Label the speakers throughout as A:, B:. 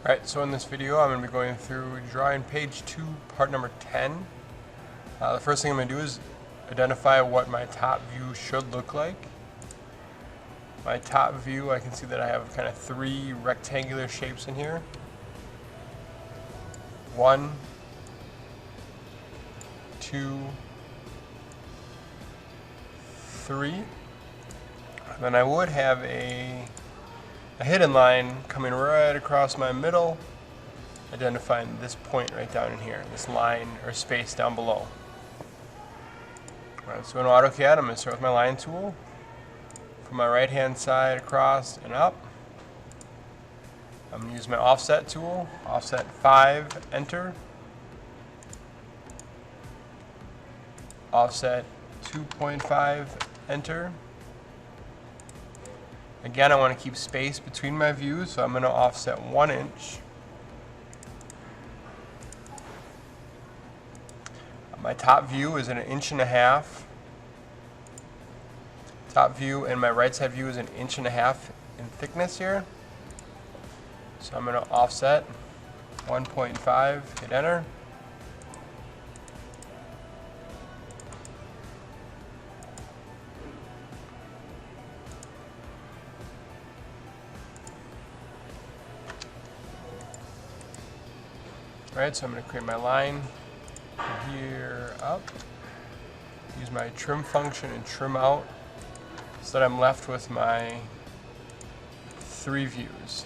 A: Alright, so in this video I'm going to be going through drawing page 2, part number 10. The first thing I'm going to do is identify what my top view should look like. My top view, I can see that I have kind of 3 rectangular shapes in here. 1, 2, 3. And then I would have a hidden line coming right across my middle, identifying this point right down in here, this line or space down below. Alright, so in AutoCAD, I'm going to start with my line tool. From my right hand side across and up. I'm going to use my offset tool, offset 5, enter. Offset 2.5, enter. Again, I want to keep space between my views, so I'm going to offset 1 inch. My top view is 1.5 inches. Top view and my right side view is 1.5 inches in thickness here. So I'm going to offset 1.5, hit enter. Alright, so I'm going to create my line from here up. Use my trim function and trim out so that I'm left with my 3 views.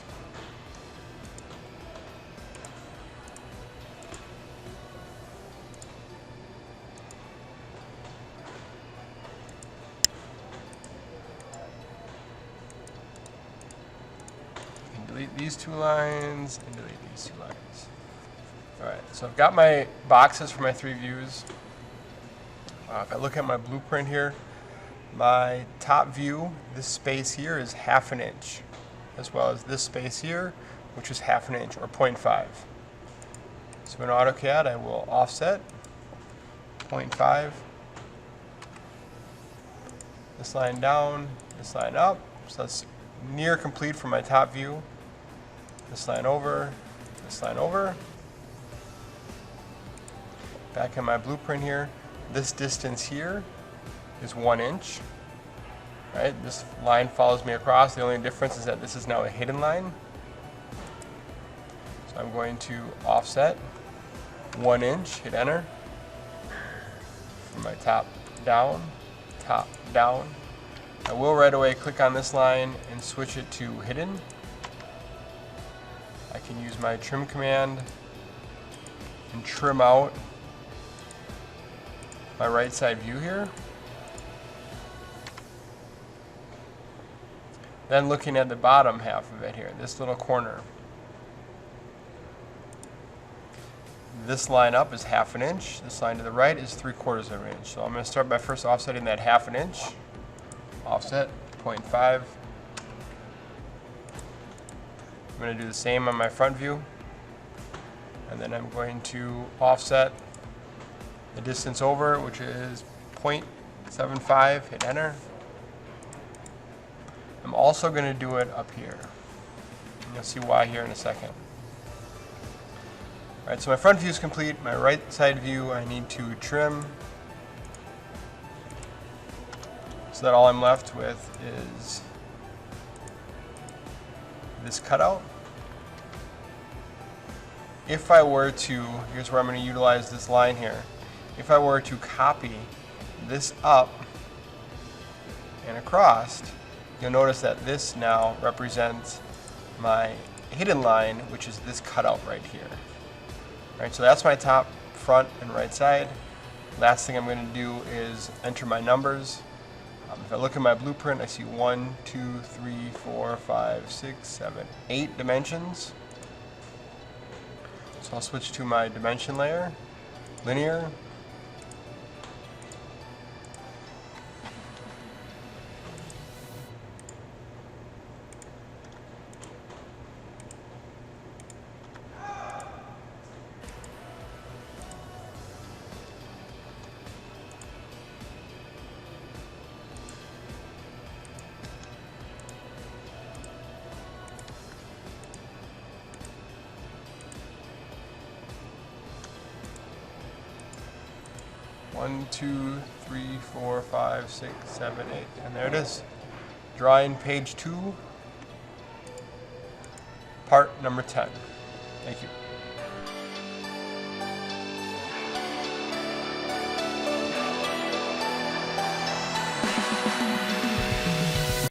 A: I can delete these 2 lines and delete these 2 lines. Alright, so I've got my boxes for my 3 views. If I look at my blueprint here, my top view, this space here is 1/2 inch, as well as this space here, which is 1/2 inch or 0.5. So in AutoCAD, I will offset 0.5, this line down, this line up, so that's near complete for my top view. This line over, this line over. Back in my blueprint here, this distance here is 1 inch. Right? This line follows me across. The only difference is that this is now a hidden line. So I'm going to offset 1 inch, hit enter. From my top, down. I will right away click on this line and switch it to hidden. I can use my trim command and trim out my right side view here. Then looking at the bottom half of it here, this little corner. This line up is 1/2 inch. This line to the right is 3/4 inch. So I'm going to start by first offsetting that 1/2 inch. Offset 0.5. I'm going to do the same on my front view. And then I'm going to offset the distance over, which is 0.75, hit enter. I'm also going to do it up here. And you'll see why here in a second. Alright, so my front view is complete. My right side view I need to trim so that all I'm left with is this cutout. If I were to, here's where I'm going to utilize this line here. If I were to copy this up and across, you'll notice that this now represents my hidden line, which is this cutout right here. All right, so that's my top, front, and right side. Last thing I'm going to do is enter my numbers. If I look at my blueprint, I see 1, 2, 3, 4, 5, 6, 7, 8 dimensions. So I'll switch to my dimension layer, linear. 1, 2, 3, 4, 5, 6, 7, 8. And there it is. Drawing page 2, part number 10. Thank you.